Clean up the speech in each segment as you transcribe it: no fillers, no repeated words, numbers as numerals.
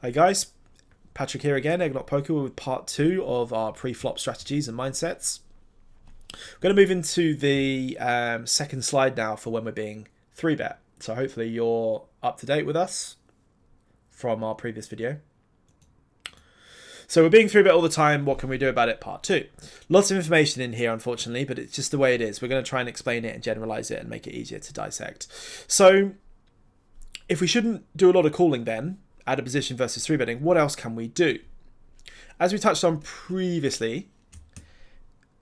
Hi guys, Patrick here again, Eggnot Poker with part 2 of our pre-flop strategies and mindsets. We're going to move into the second slide now for when we're being 3-bet. So hopefully you're up to date with us from our previous video. So we're being 3-bet all the time, what can we do about it? Part 2. Lots of information in here unfortunately, but it's just the way it is. We're going to try and explain it and generalize it and make it easier to dissect. So if we shouldn't do a lot of calling then, out of position versus 3-betting, what else can we do? As we touched on previously,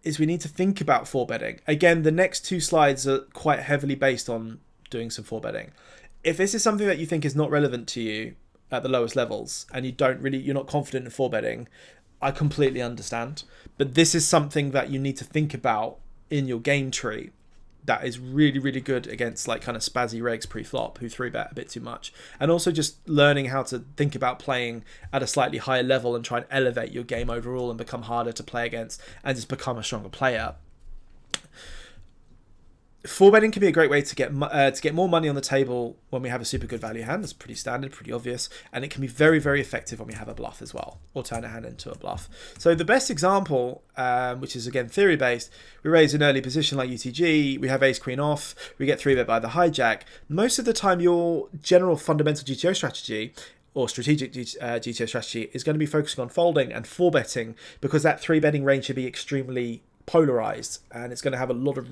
is we need to think about 4-betting. Again, the next 2 slides are quite heavily based on doing some 4-betting. If this is something that you think is not relevant to you at the lowest levels and you're not confident in 4-betting, I completely understand. But this is something that you need to think about in your game tree. That is really, really good against like kind of spazzy regs pre-flop who 3-bet a bit too much. And also just learning how to think about playing at a slightly higher level and try and elevate your game overall and become harder to play against and just become a stronger player. 4-betting can be a great way to get more money on the table when we have a super good value hand. That's pretty standard, pretty obvious. And it can be very, very effective when we have a bluff as well, or turn a hand into a bluff. So the best example, which is again theory-based, we raise an early position like UTG, we have ace-queen off, we get 3-bet by the hijack. Most of the time your general fundamental GTO strategy or strategic GTO strategy is going to be focusing on folding and 4-betting because that 3-betting range should be extremely polarized, and it's going to have a lot of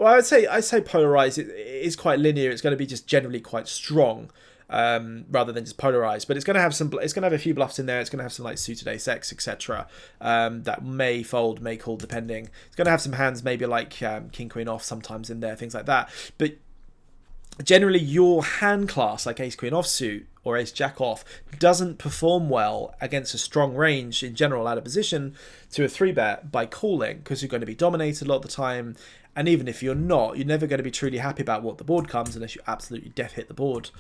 I'd say polarized. It is quite linear. It's going to be just generally quite strong, rather than just polarized. But it's going to have a few bluffs in there. It's going to have some like suited ace x, etc. That may fold, may call, depending. It's going to have some hands maybe like king queen off sometimes in there, things like that. But generally your hand class like ace queen offsuit or ace jack off doesn't perform well against a strong range in general out of position to a 3-bet by calling, because you're going to be dominated a lot of the time, and even if you're not, you're never going to be truly happy about what the board comes unless you absolutely def hit the board,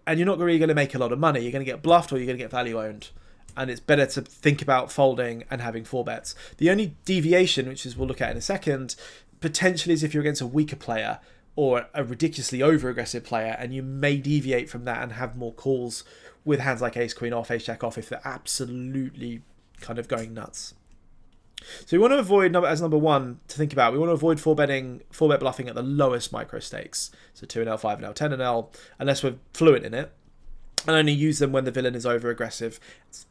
and you're not really going to make a lot of money. You're going to get bluffed or you're going to get value owned, and it's better to think about folding and having 4-bets. The only deviation, which is we'll look at in a second, potentially is if you're against a weaker player or a ridiculously over-aggressive player, and you may deviate from that and have more calls with hands like ace-queen off, ace-jack off, if they're absolutely kind of going nuts. So we want to avoid, as number one to think about, we want to avoid 4-bet bluffing at the lowest micro stakes, so 2NL, 5NL, 10NL, unless we're fluent in it, and only use them when the villain is over-aggressive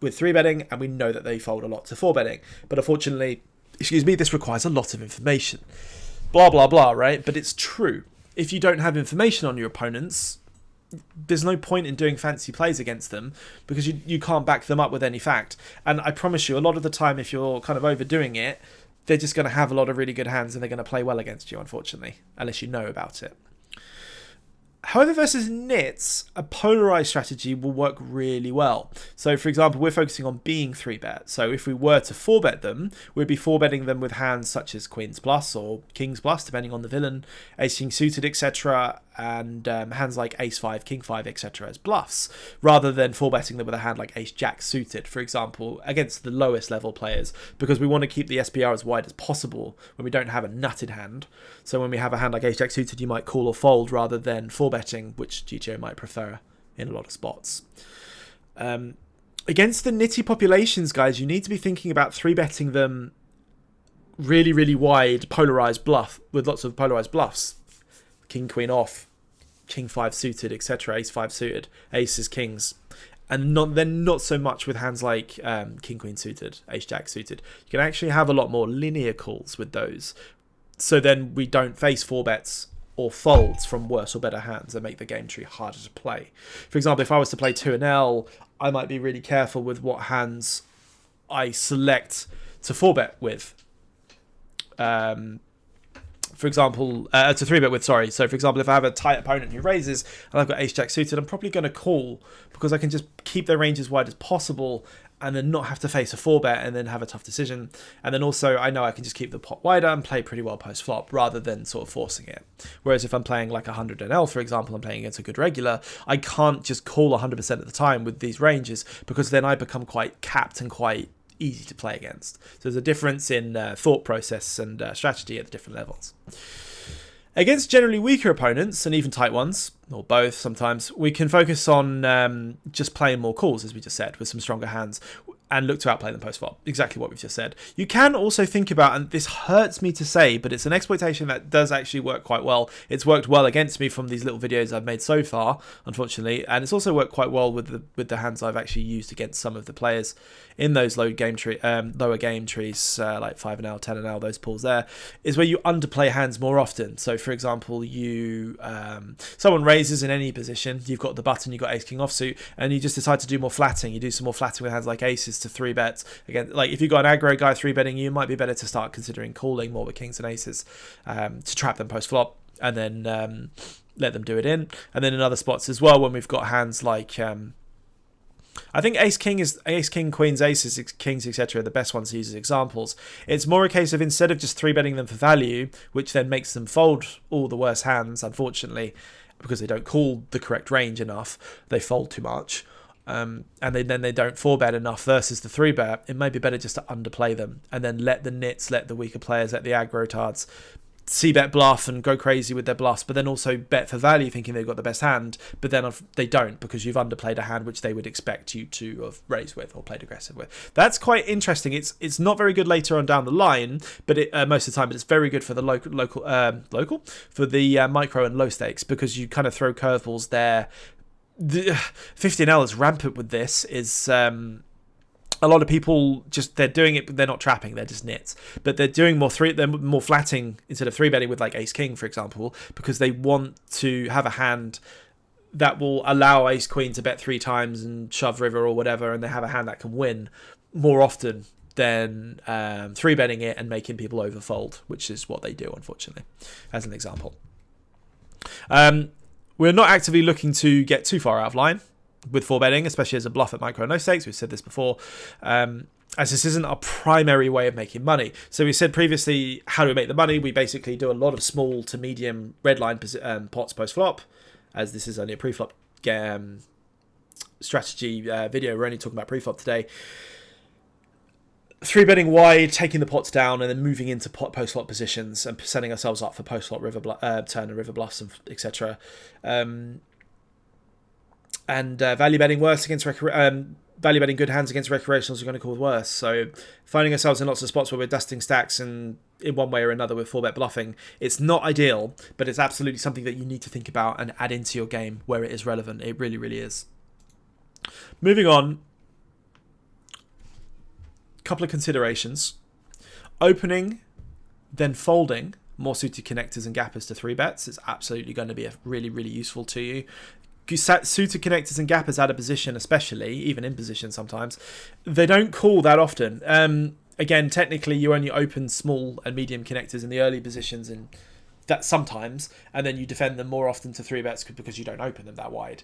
with 3-betting, and we know that they fold a lot to 4-betting. But unfortunately, this requires a lot of information. Blah, blah, blah, right? But it's true. If you don't have information on your opponents, there's no point in doing fancy plays against them because you can't back them up with any fact. And I promise you, a lot of the time, if you're kind of overdoing it, they're just going to have a lot of really good hands and they're going to play well against you, unfortunately, unless you know about it. However, versus nits, a polarized strategy will work really well. So, for example, we're focusing on being 3-bet. So if we were to 4-bet them, we'd be 4-betting them with hands such as Queen's Plus or King's Plus, depending on the villain, Ace-King suited, etc., and hands like Ace-5, King-5, etc. as bluffs, rather than 4-betting them with a hand like Ace-Jack suited, for example, against the lowest level players, because we want to keep the SPR as wide as possible when we don't have a nutted hand. So when we have a hand like Ace-Jack suited, you might call or fold rather than 4-betting, which GTO might prefer in a lot of spots. Against the nitty populations, guys, you need to be thinking about 3-betting them really, really wide, polarized bluff, with lots of polarized bluffs. King, Queen off, King 5 suited, etc., Ace 5 suited, Aces, Kings. And not so much with hands like King, Queen suited, Ace, Jack suited. You can actually have a lot more linear calls with those. So then we don't face 4-bets or folds from worse or better hands and make the game tree harder to play. For example, if I was to play 2NL, I might be really careful with what hands I select to 4-bet with. For example, to 3-bet with, sorry. So, for example, if I have a tight opponent who raises and I've got Ace-Jack suited, I'm probably going to call because I can just keep their range as wide as possible and then not have to face a 4-bet and then have a tough decision. And then also, I know I can just keep the pot wider and play pretty well post-flop rather than sort of forcing it. Whereas if I'm playing like 100 NL, for example, I'm playing against a good regular, I can't just call 100% of the time with these ranges because then I become quite capped and quite easy to play against. So there's a difference in thought process and strategy at the different levels. Against generally weaker opponents, and even tight ones, or both sometimes, we can focus on just playing more calls, as we just said, with some stronger hands, and look to outplay them post-flop. Exactly what we've just said. You can also think about, and this hurts me to say, but it's an exploitation that does actually work quite well. It's worked well against me from these little videos I've made so far, unfortunately, and it's also worked quite well with the hands I've actually used against some of the players in those lower game trees, like 5NL, 10NL, those pools there, is where you underplay hands more often. So, for example, someone raises in any position, you've got the button, you've got ace king offsuit, and you just decide to do more flatting. You do some more flatting with hands like aces to 3-bet. Again, like if you've got an aggro guy 3-betting you, it might be better to start considering calling more with kings and aces to trap them post flop, and then let them do it in. And then in other spots as well, when we've got hands like I think ace king, queens, aces, kings, etc. are the best ones to use as examples. It's more a case of, instead of just 3-betting them for value, which then makes them fold all the worst hands, unfortunately, because they don't call the correct range enough, they fold too much, and then they don't 4-bet enough versus the 3-bet. It may be better just to underplay them and then let the nits, let the weaker players, let the aggro tards c-bet bluff and go crazy with their bluffs, but then also bet for value thinking they've got the best hand, but then they don't, because you've underplayed a hand which they would expect you to have raised with or played aggressive with. That's quite interesting. It's not very good later on down the line, but most of the time, but it's very good for the local for the micro and low stakes, because you kind of throw curveballs there. The 15L is rampant with this. Is a lot of people they're doing it, but they're not trapping, they're just nits. But they're doing they're more flatting instead of 3-betting with like ace king, for example, because they want to have a hand that will allow ace queen to bet 3 times and shove river or whatever, and they have a hand that can win more often than 3-betting it and making people overfold, which is what they do, unfortunately, as an example. We're not actively looking to get too far out of line with 4-betting, especially as a bluff at micro no stakes. We've said this before, as this isn't our primary way of making money. So we said previously, how do we make the money? We basically do a lot of small to medium red line pots post flop, as this is only a pre-flop strategy video. We're only talking about pre-flop today. 3-betting wide, taking the pots down, and then moving into post flop positions and setting ourselves up for post flop turn and river bluffs, and etc. And value betting worse against value betting good hands against recreationals are going to cause worse. So finding ourselves in lots of spots where we're dusting stacks and in one way or another with 4-bet bluffing, it's not ideal, but it's absolutely something that you need to think about and add into your game where it is relevant. It really, really is. Moving on, couple of considerations. Opening, then folding more suited connectors and gappers to 3-bets is absolutely going to be really, really useful to you. Suited connectors and gappers out of position, especially, even in position sometimes, they don't call that often. Again, technically, you only open small and medium connectors in the early positions, and that sometimes, and then you defend them more often to 3-bets because you don't open them that wide.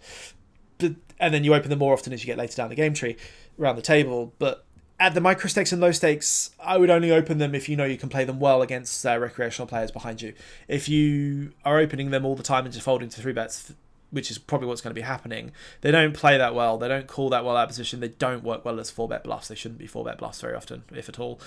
And then you open them more often as you get later down the game tree, around the table. But at the micro stakes and low stakes, I would only open them if you know you can play them well against recreational players behind you. If you are opening them all the time and just folding to 3-bets, which is probably what's going to be happening, they don't play that well. They don't call that well out of position. They don't work well as 4-bet bluffs. They shouldn't be 4-bet bluffs very often, if at all.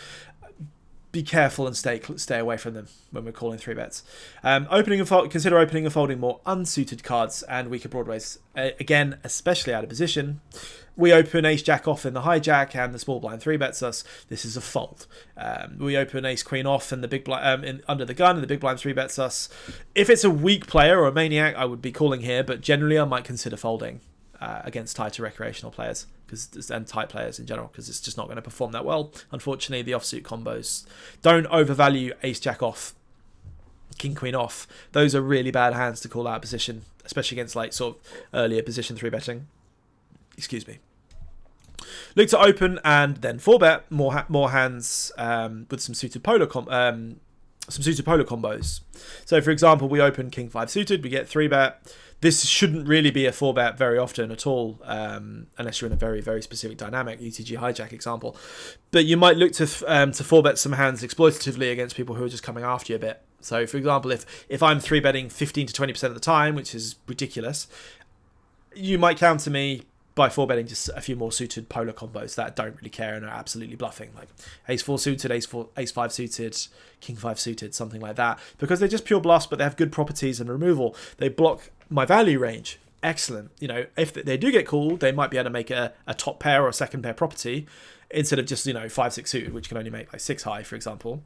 Be careful and stay away from them when we're calling 3-bets. Consider opening and folding more unsuited cards and weaker broadways. Again, especially out of position. We open ace-jack off in the hijack and the small blind 3-bets us. This is a fold. We open ace-queen off and the big blind under the gun and the big blind 3-bets us. If it's a weak player or a maniac, I would be calling here, but generally I might consider folding against tighter recreational players and tight players in general, because it's just not going to perform that well. Unfortunately, the offsuit combos don't overvalue ace-jack off, king-queen off. Those are really bad hands to call out of position, especially against like sort of earlier position 3-betting. Excuse me. Look to open and then 4-bet more hands with some suited polar combos. So, for example, we open king 5 suited, we get 3-bet. This shouldn't really be a 4-bet very often at all, unless you're in a very, very specific dynamic, UTG hijack example. But you might look to 4-bet some hands exploitatively against people who are just coming after you a bit. So, for example, if I'm 3-betting 15 to 20% of the time, which is ridiculous, you might counter me by 4-betting just a few more suited polar combos that don't really care and are absolutely bluffing, like ace-4 suited, ace-5 suited, king-5 suited, something like that, because they're just pure bluffs, but they have good properties and removal. They block my value range. Excellent. You know, if they do get called, they might be able to make a top pair or a second pair property instead of just, 5-6 suited, which can only make like 6 high, for example.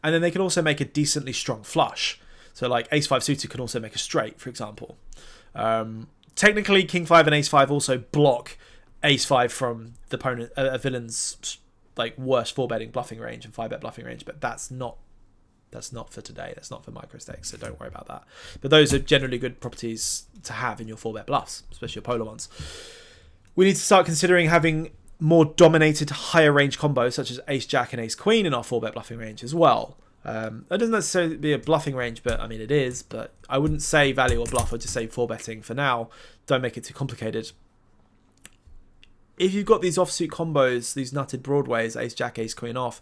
And then they can also make a decently strong flush. So like ace-5 suited can also make a straight, for example. Technically, king-5 and ace-5 also block ace-5 from the opponent, a villain's like worst 4-betting bluffing range and 5-bet bluffing range, but that's not for today. That's not for microstakes, so don't worry about that. But those are generally good properties to have in your 4-bet bluffs, especially your polar ones. We need to start considering having more dominated higher range combos such as ace-jack and ace-queen in our 4-bet bluffing range as well. That doesn't necessarily be a bluffing range, but I mean it is. But I wouldn't say value or bluff. I'd just say 4-betting for now. Don't make it too complicated. If you've got these offsuit combos, these nutted broadways, ace-jack, ace-queen off,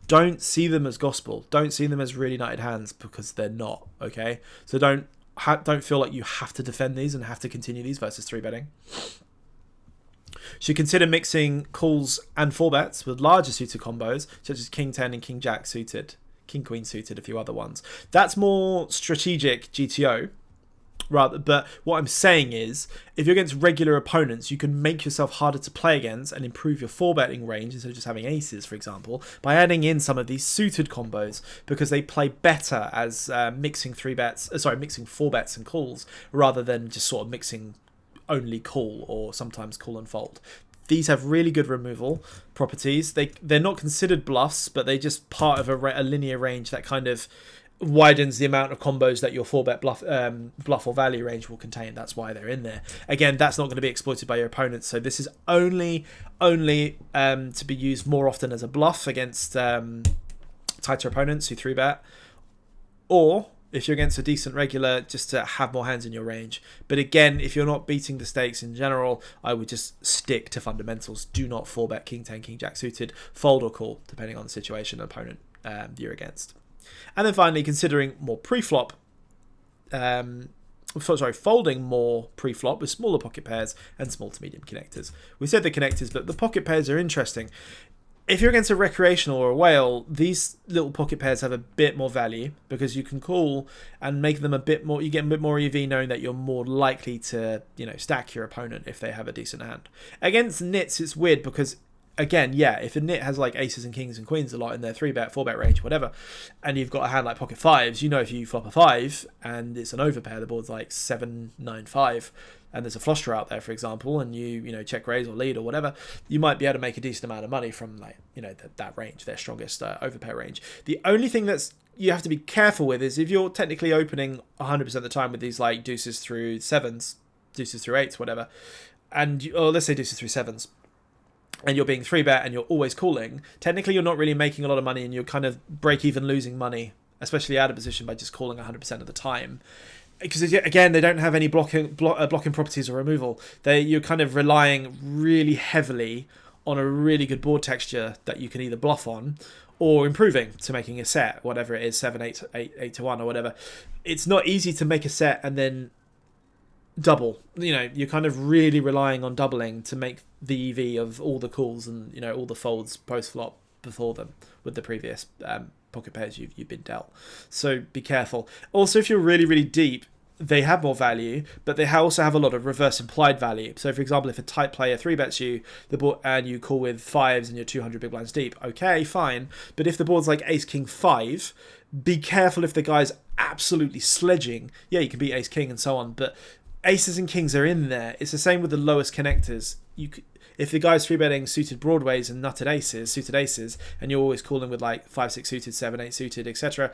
don't see them as gospel. Don't see them as really nutted hands, because they're not. Okay, so don't feel like you have to defend these and have to continue these versus 3-betting. Should consider mixing calls and 4-bets with larger suited combos such as king-10 and king-jack suited. King-queen suited, a few other ones. That's more strategic GTO, rather. But what I'm saying is, if you're against regular opponents, you can make yourself harder to play against and improve your 4-betting range instead of just having aces, for example, by adding in some of these suited combos, because they play better as mixing 4-bets and calls, rather than just sort of mixing only call or sometimes call and fold. These have really good removal properties. They're not considered bluffs, but they're just part of a linear range that kind of widens the amount of combos that your 4-bet bluff or value range will contain. That's why they're in there. Again, that's not going to be exploited by your opponents. So this is only to be used more often as a bluff against tighter opponents who 3-bet, or if you're against a decent regular, just to have more hands in your range. But again, if you're not beating the stakes in general, I would just stick to fundamentals. Do not 4-bet king-10, king-jack suited, fold or call, depending on the situation and opponent you're against. And then finally, considering more pre-flop, folding more pre-flop with smaller pocket pairs and small to medium connectors. We said the connectors, but the pocket pairs are interesting. If you're against a recreational or a whale, these little pocket pairs have a bit more value, because you can call and make them a bit more. You get a bit more EV knowing that you're more likely to, stack your opponent if they have a decent hand. Against nits, it's weird because, again, yeah, if a nit has like aces and kings and queens a lot in their 3-bet, 4-bet range, whatever, and you've got a hand like pocket fives, if you flop a 5 and it's an overpair, the board's like 7, 9, 5. And there's a flush draw out there, for example, and you check raise or lead or whatever, you might be able to make a decent amount of money from that range, their strongest overpair range. The only thing that's you have to be careful with is if you're technically opening 100% of the time with these like deuces through 7s, deuces through 8s, whatever, or let's say deuces through 7s, and you're being 3-bet and you're always calling, technically you're not really making a lot of money, and you're kind of break even losing money, especially out of position, by just calling 100% of the time. Because again, they don't have any blocking properties or removal. You're kind of relying really heavily on a really good board texture that you can either bluff on or improving to making a set, whatever it is, 7, 8 to 1 or whatever. It's not easy to make a set and then double. You're kind of really relying on doubling to make the EV of all the calls and all the folds post flop before them with the previous pocket pairs you've been dealt. So be careful. Also, if you're really, really deep, they have more value, but they also have a lot of reverse implied value. So, for example, if a tight player 3-bets you the board and you call with 5s and you're 200 big blinds deep, okay, fine. But if the board's like ace king 5, be careful if the guy's absolutely sledging. Yeah, you can beat ace king and so on, but aces and kings are in there. It's the same with the lowest connectors. If the guy's 3-betting suited broadways and nutted aces, suited aces, and you're always calling with like 5, 6 suited, 7, 8 suited, etc.,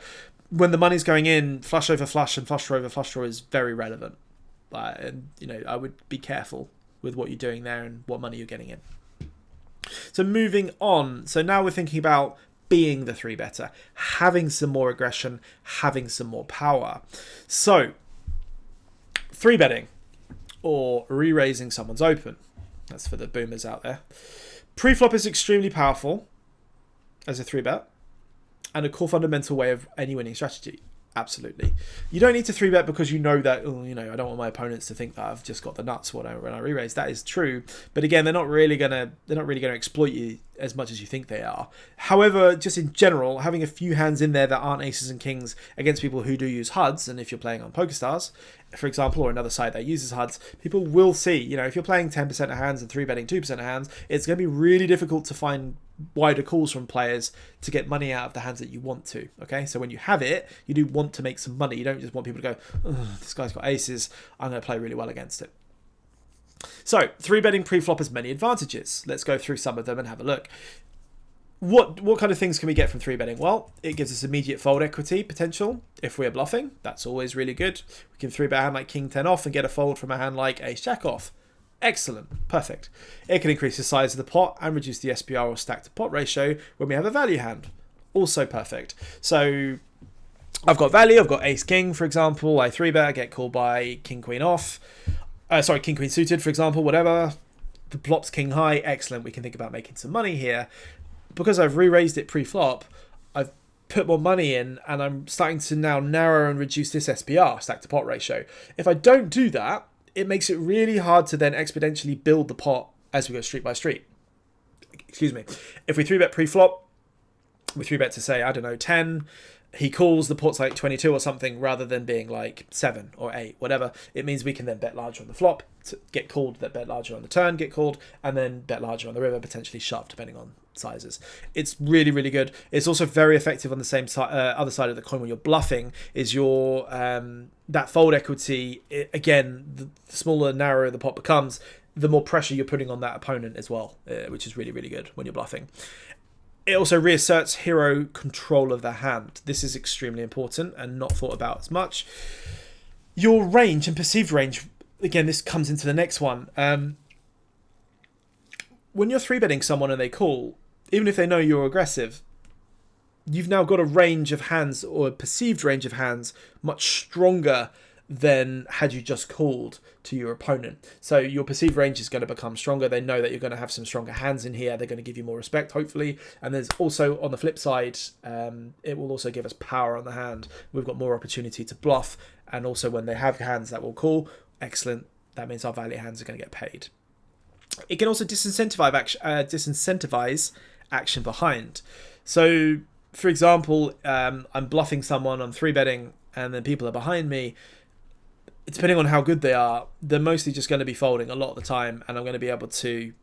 when the money's going in, flush over flush and flush draw over flush draw is very relevant. And I would be careful with what you're doing there and what money you're getting in. So moving on. So now we're thinking about being the 3-better, having some more aggression, having some more power. So 3-betting or re-raising someone's open. That's for the boomers out there. Pre-flop is extremely powerful as a 3-bet and a core fundamental way of any winning strategy. Absolutely. You don't need to 3-bet because you know that, oh, you know, I don't want my opponents to think that I've just got the nuts when I re-raise. That is true. But again, they're not really gonna exploit you as much as you think they are. However, just in general, having a few hands in there that aren't aces and kings against people who do use HUDs, and if you're playing on PokerStars, for example, or another site that uses HUDs, people will see, you know, if you're playing 10% of hands and 3-betting 2% of hands, it's going to be really difficult to find wider calls from players to get money out of the hands that you want to. Okay, so when you have it, you do want to make some money. You don't just want people to go, this guy's got aces, I'm going to play really well against it. So 3-betting pre-flop has many advantages. Let's go through some of them and have a look. What kind of things can we get from 3-betting? Well, it gives us immediate fold equity potential if we're bluffing. That's always really good. We can 3-bet a hand like King 10 off and get a fold from a hand like Ace Jack off. Excellent. Perfect. It can increase the size of the pot and reduce the SPR or stack to pot ratio when we have a value hand. Also perfect. So I've got value. I've got Ace King, for example. I 3-bet. I get called by King Queen off. King Queen suited, for example, whatever. The flop's King high. Excellent. We can think about making some money here. Because I've re-raised it pre-flop, I've put more money in and I'm starting to now narrow and reduce this SPR, stack to pot ratio. If I don't do that, it makes it really hard to then exponentially build the pot as we go street by street. Excuse me. If we 3-bet pre-flop, we 3-bet to say, I don't know, 10, he calls, the pot's like 22 or something, rather than being like 7 or 8, whatever. It means we can then bet larger on the flop, to get called, then bet larger on the turn, get called, and then bet larger on the river, potentially shove, depending on sizes. It's really, really good. It's also very effective on the same side, other side of the coin when you're bluffing, is your that fold equity. Again, the smaller, narrower the pot becomes, the more pressure you're putting on that opponent as well, which is really, really good when you're bluffing. It also reasserts hero control of the hand. This is extremely important and not thought about as much. Your range and perceived range, again, this comes into the next one. When you're 3-betting someone and they call, even if they know you're aggressive, you've now got a range of hands, or a perceived range of hands, much stronger than had you just called to your opponent. So your perceived range is going to become stronger. They know that you're going to have some stronger hands in here. They're going to give you more respect, hopefully. And there's also, on the flip side, it will also give us power on the hand. We've got more opportunity to bluff. And also when they have hands that will call, excellent. That means our value hands are going to get paid. It can also disincentivize action behind. So, for example, I'm bluffing someone, I'm 3-betting, and then people are behind me. Depending on how good they are, they're mostly just going to be folding a lot of the time, and I'm going to be able to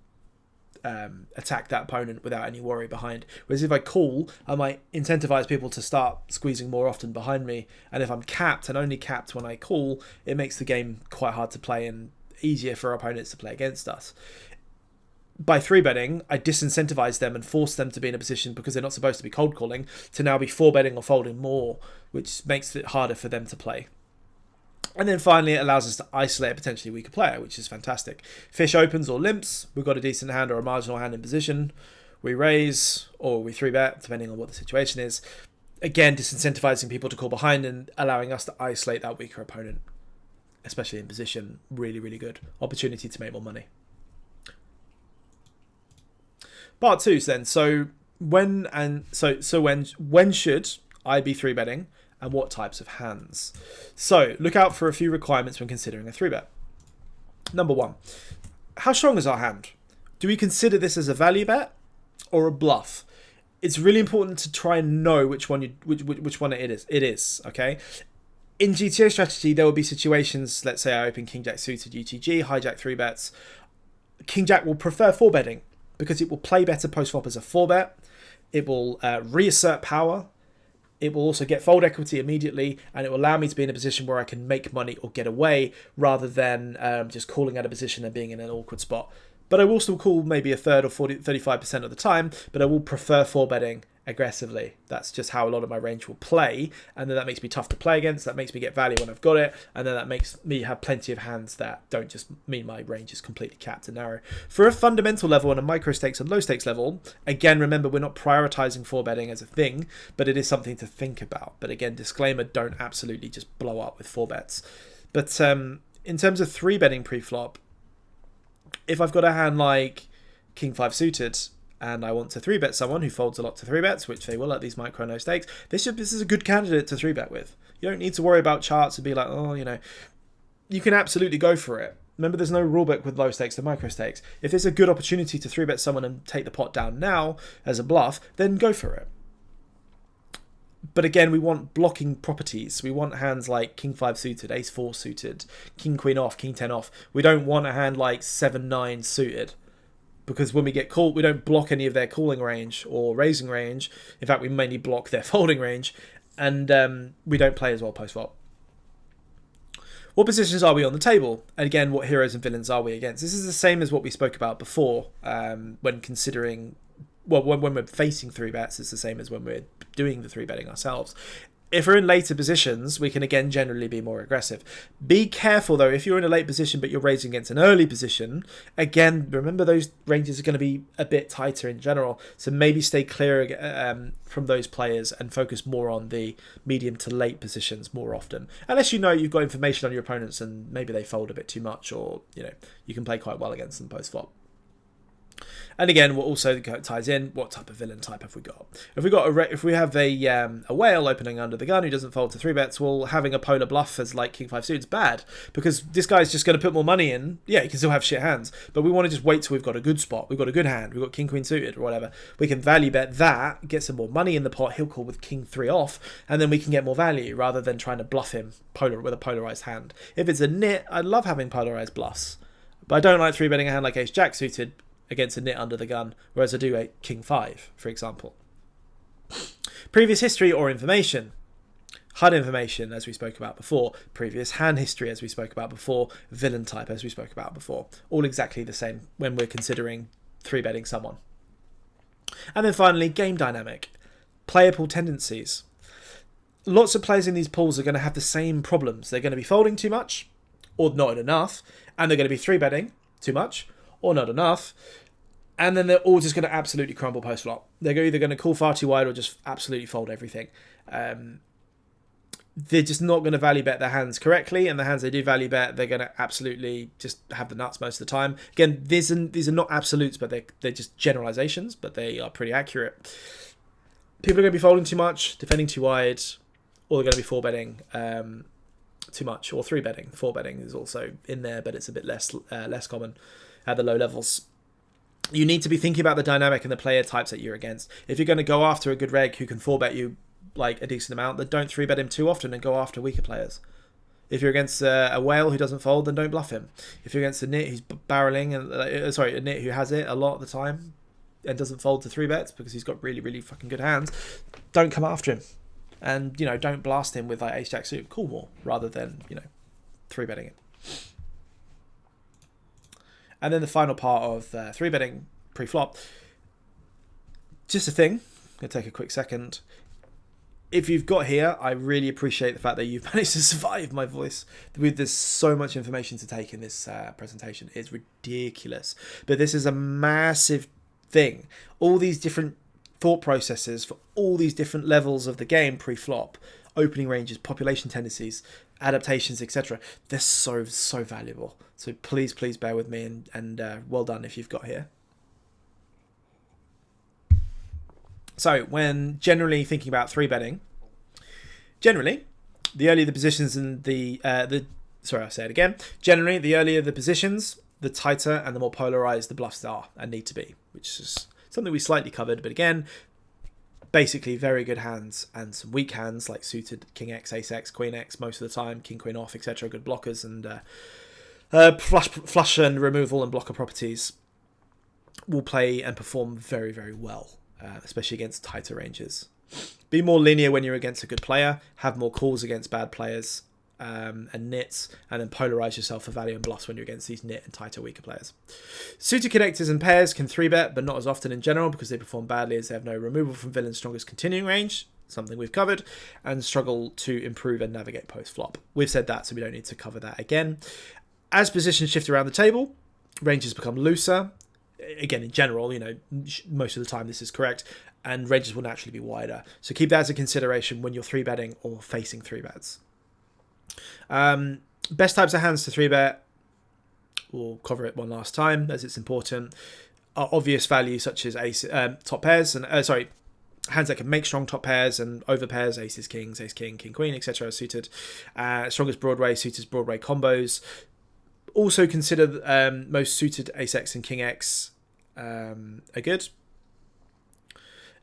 attack that opponent without any worry behind. Whereas if I call, I might incentivize people to start squeezing more often behind me. And if I'm capped and only capped when I call, it makes the game quite hard to play and easier for our opponents to play against us. By 3-betting, I disincentivize them and force them to be in a position, because they're not supposed to be cold calling, to now be 4-betting or folding more, which makes it harder for them to play. And then finally, it allows us to isolate a potentially weaker player, which is fantastic. Fish opens or limps. We've got a decent hand or a marginal hand in position. We raise or we 3-bet, depending on what the situation is. Again, disincentivizing people to call behind and allowing us to isolate that weaker opponent, especially in position. Really, really good. Opportunity to make more money. Part 2 then. So when should I be 3-betting? And what types of hands? So look out for a few requirements when considering a 3-bet. Number 1, how strong is our hand? Do we consider this as a value bet or a bluff? It's really important to try and know which one it is. It is, okay? In GTO strategy, there will be situations, let's say I open King Jack suited UTG, hijack 3-bets. King Jack will prefer 4-betting because it will play better post-flop as a 4-bet. It will reassert power. It will also get fold equity immediately, and it will allow me to be in a position where I can make money or get away, rather than just calling out a position and being in an awkward spot. But I will still call maybe a third or 35% of the time, but I will prefer 4-betting aggressively. That's just how a lot of my range will play, and then that makes me tough to play against. That makes me get value when I've got it, and then that makes me have plenty of hands that don't just mean my range is completely capped and narrow. For a fundamental level and a micro stakes and low stakes level, again, remember, we're not prioritizing 4-betting as a thing, but it is something to think about. But again, disclaimer, don't absolutely just blow up with 4-bets. But in terms of 3-betting pre-flop, if I've got a hand like King 5 suited, and I want to 3-bet someone who folds a lot to 3-bets, which they will at these micro no stakes, this is a good candidate to 3-bet with. You don't need to worry about charts and be like, oh, you know, you can absolutely go for it. Remember, there's no rulebook with low stakes and micro stakes. If there's a good opportunity to 3-bet someone and take the pot down now as a bluff, then go for it. But again, we want blocking properties. We want hands like King 5 suited, Ace 4 suited, King Queen off, King 10 off. We don't want a hand like 7 9 suited. Because when we get called, we don't block any of their calling range or raising range. In fact, we mainly block their folding range. And we don't play as well post-flop. What positions are we on the table? And again, what heroes and villains are we against? This is the same as what we spoke about before when considering... Well, when we're facing 3-bets, it's the same as when we're doing the 3-betting ourselves. If we're in later positions, we can again generally be more aggressive. Be careful though, if you're in a late position but you're raising against an early position, again, remember those ranges are going to be a bit tighter in general. So maybe stay clear from those players and focus more on the medium to late positions more often. Unless you know you've got information on your opponents and maybe they fold a bit too much, or you know you can play quite well against them post-flop. And again, what also ties in, what type of villain type have we got? If we have a whale opening under the gun who doesn't fold to 3-bets, well, having a polar bluff as like King 5 suit's bad, because this guy's just going to put more money in. Yeah, he can still have shit hands, but we want to just wait till we've got a good spot. We've got a good hand. We've got King Queen suited or whatever. We can value bet that, get some more money in the pot. He'll call with King 3 off, and then we can get more value rather than trying to bluff him with a polarized hand. If it's a nit, I love having polarized bluffs, but I don't like 3-betting a hand like Ace Jack suited against a nit under the gun, whereas I do a King 5, for example. Previous history or information. HUD information, as we spoke about before. Previous hand history, as we spoke about before. Villain type, as we spoke about before. All exactly the same when we're considering 3-betting someone. And then finally, game dynamic. Player pool tendencies. Lots of players in these pools are going to have the same problems. They're going to be folding too much, or not enough, and they're going to be 3-betting too much, or not enough, and then they're all just going to absolutely crumble post-flop. They're either going to call far too wide or just absolutely fold everything. They're just not going to value bet their hands correctly, and the hands they do value bet, they're going to absolutely just have the nuts most of the time. Again, these are not absolutes, but they're just generalizations, but they are pretty accurate. People are going to be folding too much, defending too wide, or they're going to be 4-betting too much, or 3-betting. 4-betting is also in there, but it's a bit less common at the low levels. You need to be thinking about the dynamic and the player types that you're against. If you're going to go after a good reg who can 4-bet you like a decent amount, then don't 3-bet him too often and go after weaker players. If you're against a whale who doesn't fold, then don't bluff him. If you're against a nit who's barreling, a nit who has it a lot of the time and doesn't fold to 3-bets because he's got really, really fucking good hands, don't come after him. And, you know, don't blast him with like Ace Jack suit, call more, rather than, you know, 3-betting it. And then the final part of 3-betting pre-flop. Just a thing. I'm going to take a quick second. If you've got here, I really appreciate the fact that you've managed to survive my voice. There's so much information to take in this presentation. It's ridiculous. But this is a massive thing. All these different thought processes for all these different levels of the game pre-flop. Opening ranges, population tendencies, adaptations, etc. They're so valuable. So please bear with me, and well done if you've got here. So when generally thinking about 3-betting, generally the earlier the positions and generally the earlier the positions, the tighter and the more polarized the bluffs are and need to be, which is something we slightly covered, but again, basically very good hands and some weak hands like suited King X, Ace X, Queen X most of the time, King Queen off, etc. Good blockers and flush and removal and blocker properties will play and perform very, very well, especially against tighter ranges. Be more linear when you're against a good player, have more calls against bad players and nits, and then polarize yourself for value and bluffs when you're against these nit and tighter, weaker players. Suited connectors and pairs can 3-bet, but not as often in general because they perform badly as they have no removal from villain's strongest continuing range, something we've covered, and struggle to improve and navigate post-flop. We've said that, so we don't need to cover that again. As positions shift around the table, ranges become looser. Again, in general, you know, most of the time this is correct, and ranges will naturally be wider. So keep that as a consideration when you're 3-betting or facing 3-bets. Best types of hands to 3-bet, we'll cover it one last time as it's important, are obvious values such as ace, top pairs and hands that can make strong top pairs and over pairs, aces, kings, ace, king, king, queen, etc. suited. Strongest Broadway, suited Broadway combos. Also consider most suited ace x and king x are good.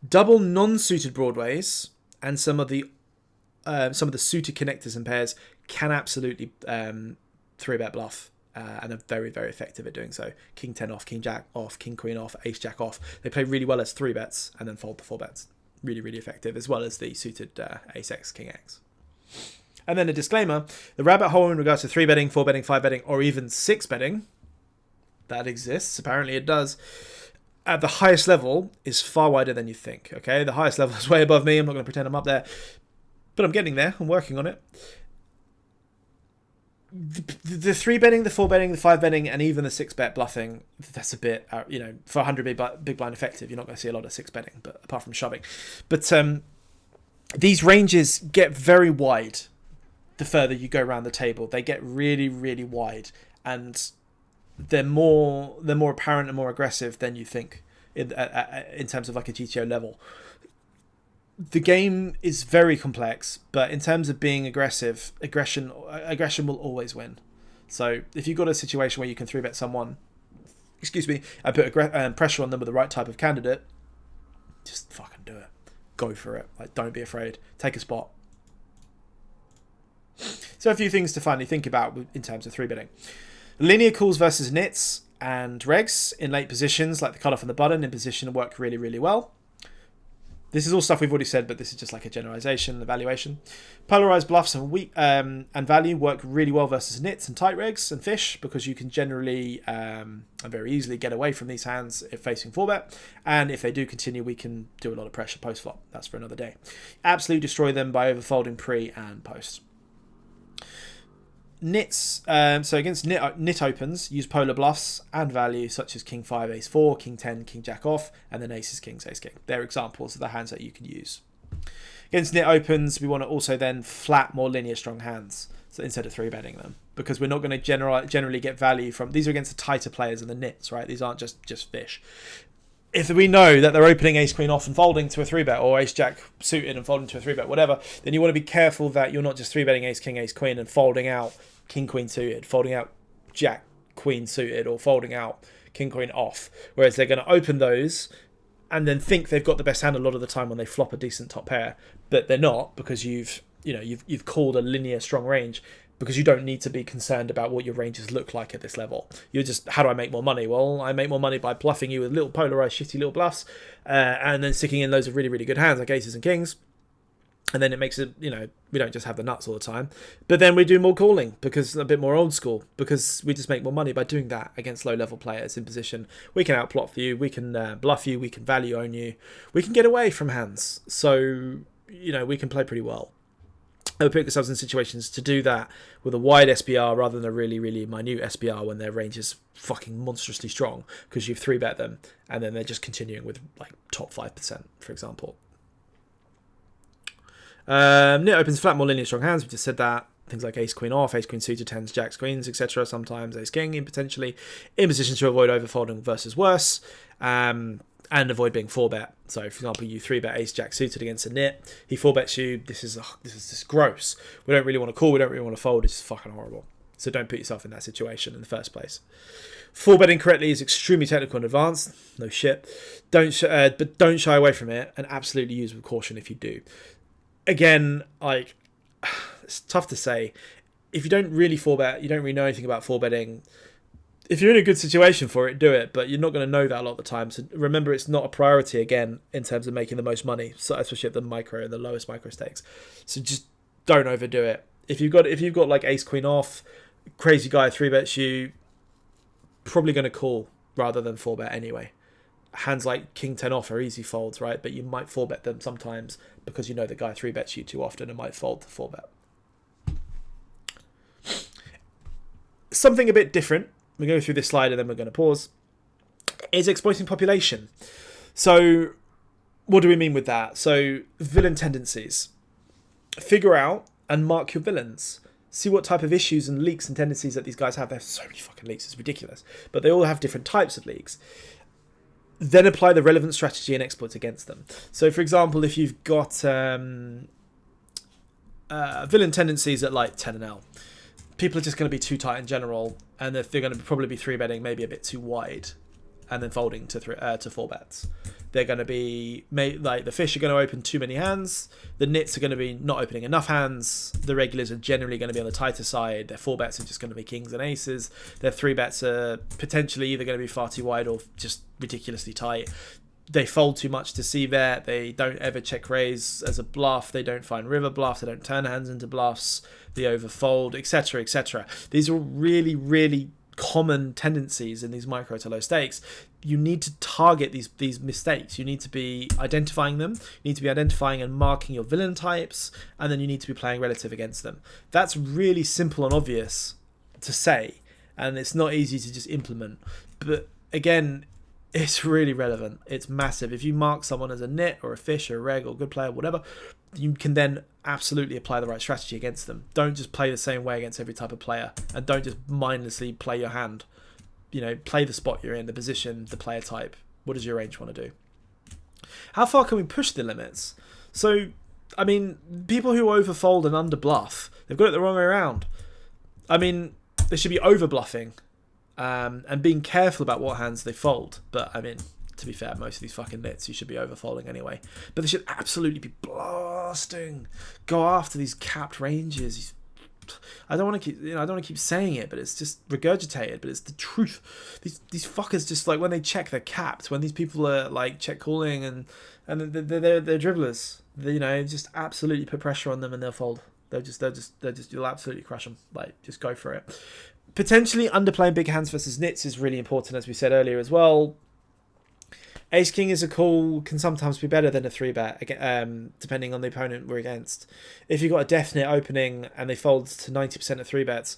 Double non-suited Broadways and some of the suited connectors and pairs can absolutely 3-bet bluff, and are very, very effective at doing so. King 10 off, king jack off, king queen off, ace jack off. They play really well as 3-bets and then fold the 4-bets. Really, really effective, as well as the suited ace x, king x. And then a disclaimer, the rabbit hole in regards to 3-betting, 4-betting, 5-betting, or even 6-betting, that exists, apparently it does, at the highest level is far wider than you think, okay? The highest level is way above me. I'm not going to pretend I'm up there, but I'm getting there. I'm working on it. The 3-betting, the 4-betting, the 5-betting, and even the 6-bet bluffing, that's a bit, for 100 big blind effective, you're not going to see a lot of 6-betting, but apart from shoving. But these ranges get very wide the further you go around the table. They get really, really wide, and they're more apparent and more aggressive than you think in terms of like a GTO level. The game is very complex, but in terms of being aggressive, aggression will always win. So if you've got a situation where you can 3-bet someone, and put pressure on them with the right type of candidate, just fucking do it. Go for it. Like, don't be afraid. Take a spot. So a few things to finally think about in terms of 3-betting. Linear calls versus nits and regs in late positions, like the cutoff and the button in position, work really, really well. This is all stuff we've already said, but this is just like a generalization, evaluation. Polarized bluffs and value work really well versus nits and tight regs and fish, because you can generally and very easily get away from these hands if facing 4-bet. And if they do continue, we can do a lot of pressure post-flop. That's for another day. Absolutely destroy them by overfolding pre and post. Nits, so against nit opens, use polar bluffs and value such as king 5, ace 4, king 10, king jack off, and then aces, kings, ace king. They're examples of the hands that you can use. Against nit opens, we want to also then flat more linear strong hands, so instead of 3-betting them, because we're not going to generally get value from these. Are against the tighter players in the nits, right? These aren't just fish. If we know that they're opening ace queen off and folding to a 3-bet, or ace jack suited and folding to a 3-bet, whatever, then you want to be careful that you're not just 3-betting ace king, ace queen and folding out king queen suited, folding out jack queen suited, or folding out king queen off, whereas they're going to open those and then think they've got the best hand a lot of the time when they flop a decent top pair, but they're not, because you've called a linear strong range, because you don't need to be concerned about what your ranges look like at this level. You're just, how do I make more money? Well, I make more money by bluffing you with little polarized shitty little bluffs, and then sticking in loads of really, really good hands like aces and kings. And then it makes it, we don't just have the nuts all the time. But then we do more calling, because a bit more old school, because we just make more money by doing that against low-level players in position. We can outplot for you, we can bluff you, we can value own you, we can get away from hands. So, we can play pretty well. And we put ourselves in situations to do that with a wide SPR rather than a really, really minute SPR when their range is fucking monstrously strong, because you've 3-bet them, and then they're just continuing with like top 5%, for example. Nit opens flat, more linear strong hands. We just said that. Things like ace queen off, ace queen suited, tens, jacks, queens, etc. Sometimes ace king in potentially in position to avoid overfolding versus worse, and avoid being 4-bet. So, for example, you 3-bet ace jack suited against a nit. He 4-bets you. This is gross. We don't really want to call. We don't really want to fold. It's fucking horrible. So don't put yourself in that situation in the first place. 4-betting correctly is extremely technical and advanced. No shit. But don't shy away from it, and absolutely use with caution if you do. Again, like, it's tough to say. If you don't really 4-bet, you don't really know anything about 4-betting. If you're in a good situation for it, do it, but you're not going to know that a lot of the time. So remember, it's not a priority, again, in terms of making the most money, so especially at the micro and the lowest micro stakes. So just don't overdo it. If you've got like ace queen off, crazy guy 3-bets you, probably going to call rather than 4-bet anyway. Hands like king 10 off are easy folds, right? But you might 4-bet them sometimes because you know the guy 3-bets you too often and might fold to 4-bet. Something a bit different, we go through this slide and then we're going to pause, is exploiting population. So what do we mean with that? So villain tendencies. Figure out and mark your villains. See what type of issues and leaks and tendencies that these guys have. They have so many fucking leaks, it's ridiculous. But they all have different types of leaks. then apply the relevant strategy and exploits against them. So, for example, if you've got villain tendencies at like 10 and L, people are just going to be too tight in general, and if they're going to probably be 3-betting maybe a bit too wide, and then folding to 4-bets. They're going to be, like, the fish are going to open too many hands, the nits are going to be not opening enough hands, the regulars are generally going to be on the tighter side, their 4-bets are just going to be kings and aces, their 3-bets are potentially either going to be far too wide or just ridiculously tight. They fold too much to c-bet, they don't ever check raise as a bluff, they don't find river bluff, they don't turn hands into bluffs, they overfold, etc, etc. These are really, really common tendencies in these micro to low stakes. You need to target these mistakes. You need to be identifying them. You need to be identifying and marking your villain types, and then you need to be playing relative against them. That's really simple and obvious to say, and it's not easy to just implement. But again, it's really relevant. It's massive. If you mark someone as a nit or a fish or a reg or good player, whatever, you can then absolutely apply the right strategy against them. Don't just play the same way against every type of player, and don't just mindlessly play your hand. You know, play the spot you're in, the position, the player type. What does your range want to do? How far can we push the limits? So, I mean, people who overfold and underbluff, they've got it the wrong way around. I mean, they should be overbluffing and being careful about what hands they fold. But, I mean, to be fair, most of these fucking nits, you should be overfolding anyway. But they should absolutely be blasting. Go after these capped ranges. I don't want to keep saying it, but it's just regurgitated, but it's the truth. These fuckers just, like, when they check, they're capped. When these people are like check calling and they're dribblers, just absolutely put pressure on them and they'll fold. You'll absolutely crush them. Like, just go for it. Potentially underplaying big hands versus nits is really important, as we said earlier as well. Ace King is a call, can sometimes be better than a 3-bet, depending on the opponent we're against. If you've got a death nit opening and they fold to 90% of 3-bets,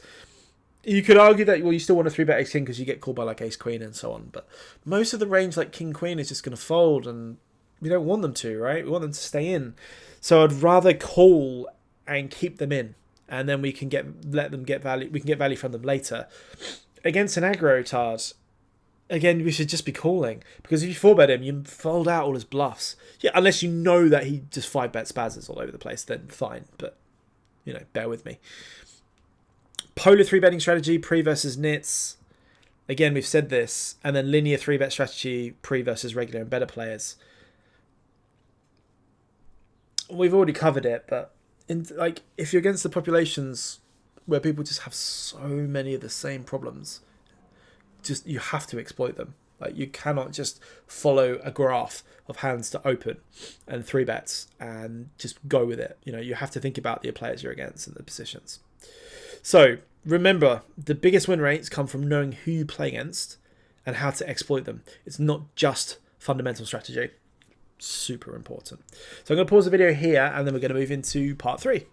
you could argue that, well, you still want a 3-bet Ace King because you get called by like Ace Queen and so on. But most of the range, like King Queen, is just going to fold, and we don't want them to, right? We want them to stay in. So I'd rather call and keep them in, and then we can let them get value. We can get value from them later. Against an aggro tard, again, we should just be calling, because if you 4-bet him, you fold out all his bluffs. Yeah, unless you know that he just 5-bet spazzes all over the place, then fine. But, bear with me. Polar 3-betting strategy, pre versus nits. Again, we've said this. And then linear 3-bet strategy, pre versus regular and better players. We've already covered it, but if you're against the populations where people just have so many of the same problems, you have to exploit them. Like, you cannot just follow a graph of hands to open and 3-bets and just go with it. You have to think about the players you're against and the positions. So remember, the biggest win rates come from knowing who you play against and how to exploit them. It's not just fundamental strategy. Super important. So I'm going to pause the video here, and then we're going to move into part 3.